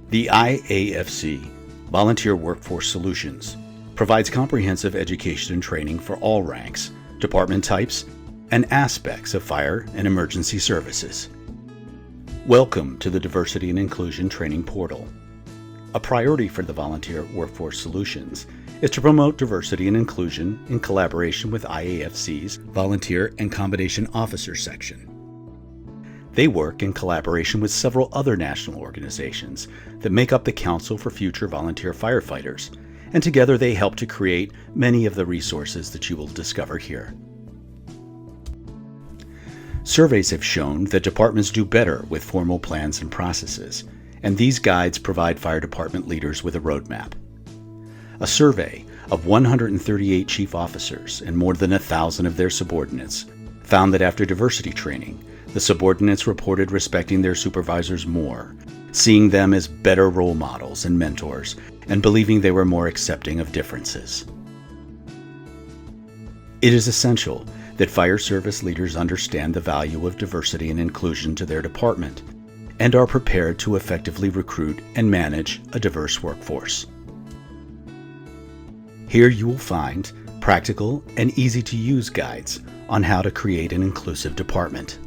The Iafc, Volunteer Workforce Solutions, provides comprehensive education and training for all ranks, department types, and aspects of fire and emergency services. Welcome to the Diversity and Inclusion Training Portal. A priority for the Volunteer Workforce Solutions is to promote diversity and inclusion in collaboration with IAFC's Volunteer and Combination Officers section. They work in collaboration with several other national organizations that make up the Council for Future Volunteer Firefighters, and together they help to create many of the resources that you will discover here. Surveys have shown that departments do better with formal plans and processes, and these guides provide fire department leaders with a roadmap. A survey of 138 chief officers and more than 1,000 of their subordinates found that after diversity training, the subordinates reported respecting their supervisors more, seeing them as better role models and mentors, and believing they were more accepting of differences. It is essential that fire service leaders understand the value of diversity and inclusion to their department and are prepared to effectively recruit and manage a diverse workforce. Here you will find practical and easy-to-use guides on how to create an inclusive department.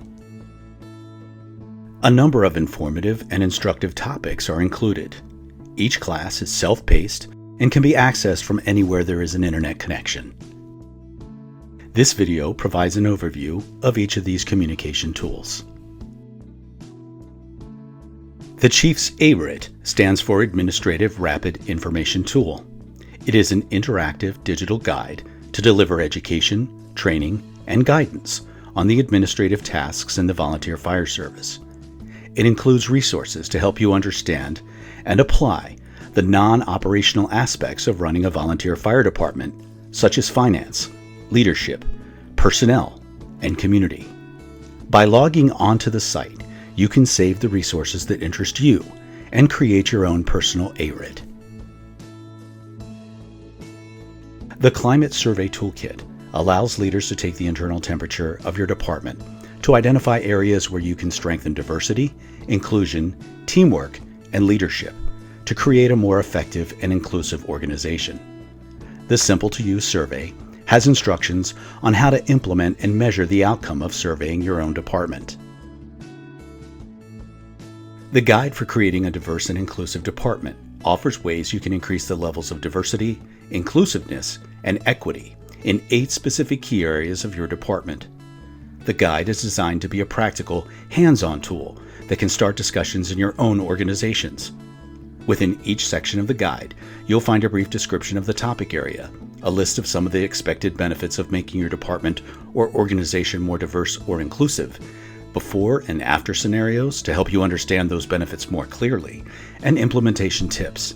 A number of informative and instructive topics are included. Each class is self-paced and can be accessed from anywhere there is an internet connection. This video provides an overview of each of these communication tools. The Chief's ARIT stands for Administrative Rapid Information Tool. It is an interactive digital guide to deliver education, training, and guidance on the administrative tasks in the volunteer fire service. It includes resources to help you understand and apply the non-operational aspects of running a volunteer fire department, such as finance, leadership, personnel, and community. By logging onto the site, you can save the resources that interest you and create your own personal ARIT. The Climate Survey Toolkit allows leaders to take the internal temperature of your department to identify areas where you can strengthen diversity, inclusion, teamwork, and leadership to create a more effective and inclusive organization. This simple-to-use survey has instructions on how to implement and measure the outcome of surveying your own department. The Guide for Creating a Diverse and Inclusive Department offers ways you can increase the levels of diversity, inclusiveness, and equity in 8 specific key areas of your department. The guide is designed to be a practical, hands-on tool that can start discussions in your own organizations. Within each section of the guide, you'll find a brief description of the topic area, a list of some of the expected benefits of making your department or organization more diverse or inclusive, before and after scenarios to help you understand those benefits more clearly, and implementation tips.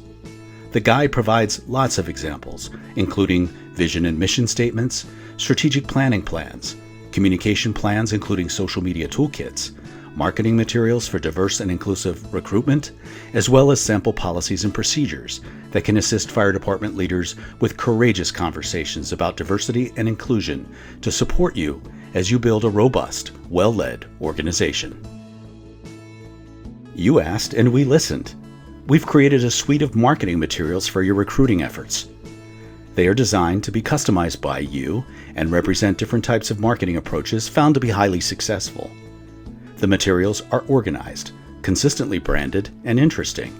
The guide provides lots of examples, including vision and mission statements, strategic planning plans, communication plans including social media toolkits, marketing materials for diverse and inclusive recruitment, as well as sample policies and procedures that can assist fire department leaders with courageous conversations about diversity and inclusion to support you as you build a robust, well-led organization. You asked and we listened. We've created a suite of marketing materials for your recruiting efforts. They are designed to be customized by you and represent different types of marketing approaches found to be highly successful. The materials are organized, consistently branded, and interesting,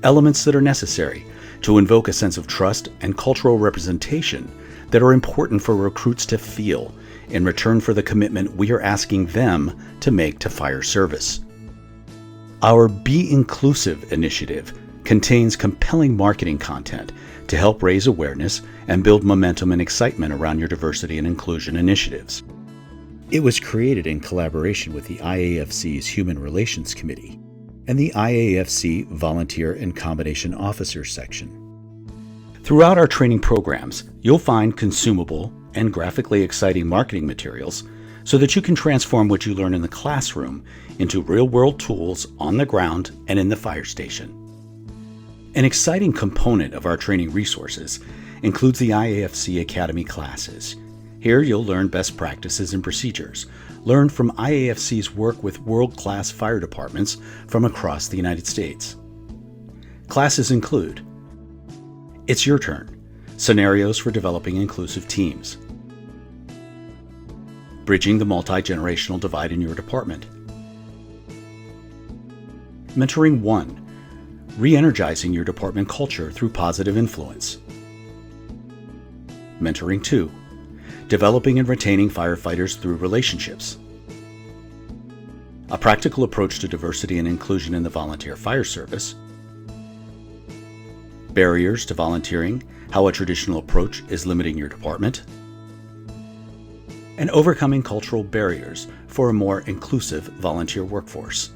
elements that are necessary to invoke a sense of trust and cultural representation that are important for recruits to feel in return for the commitment we are asking them to make to fire service. Our Be Inclusive initiative contains compelling marketing content to help raise awareness and build momentum and excitement around your diversity and inclusion initiatives. It was created in collaboration with the IAFC's Human Relations Committee and the IAFC Volunteer and Combination Officers section. Throughout our training programs, you'll find consumable and graphically exciting marketing materials so that you can transform what you learn in the classroom into real-world tools on the ground and in the fire station. An exciting component of our training resources includes the IAFC Academy classes. Here you'll learn best practices and procedures, learn from IAFC's work with world-class fire departments from across the United States. Classes include It's Your Turn, Scenarios for Developing Inclusive Teams, Bridging the Multi-Generational Divide in Your Department, Mentoring 1, Re-energizing your department culture through positive influence, Mentoring 2, Developing and retaining firefighters through relationships, A Practical Approach to Diversity and Inclusion in the Volunteer Fire Service, Barriers to Volunteering, How a Traditional Approach is Limiting Your Department, and Overcoming Cultural Barriers for a More Inclusive Volunteer Workforce.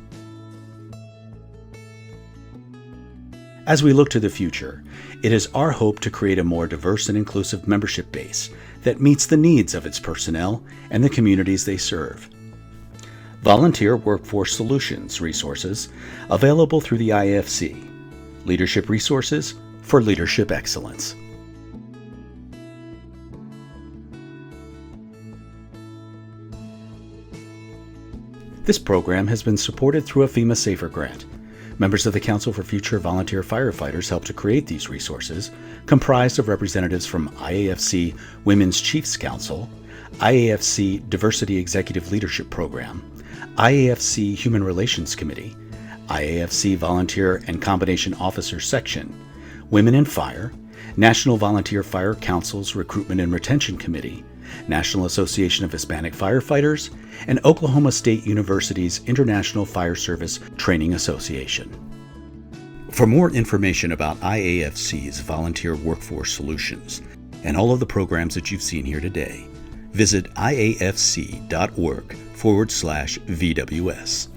As we look to the future, it is our hope to create a more diverse and inclusive membership base that meets the needs of its personnel and the communities they serve. Volunteer Workforce Solutions resources available through the Iafc, Leadership Resources for Leadership Excellence. This program has been supported through a FEMA SAFER grant. Members of the Council for Future Volunteer Firefighters helped to create these resources, comprised of representatives from IAFC Women's Chiefs Council, IAFC Diversity Executive Leadership Program, IAFC Human Relations Committee, IAFC Volunteer and Combination Officers Section, Women in Fire, National Volunteer Fire Council's Recruitment and Retention Committee, National Association of Hispanic Firefighters, and Oklahoma State University's International Fire Service Training Association. For more information about IAFC's Volunteer Workforce Solutions and all of the programs that you've seen here today, visit iafc.org/VWS.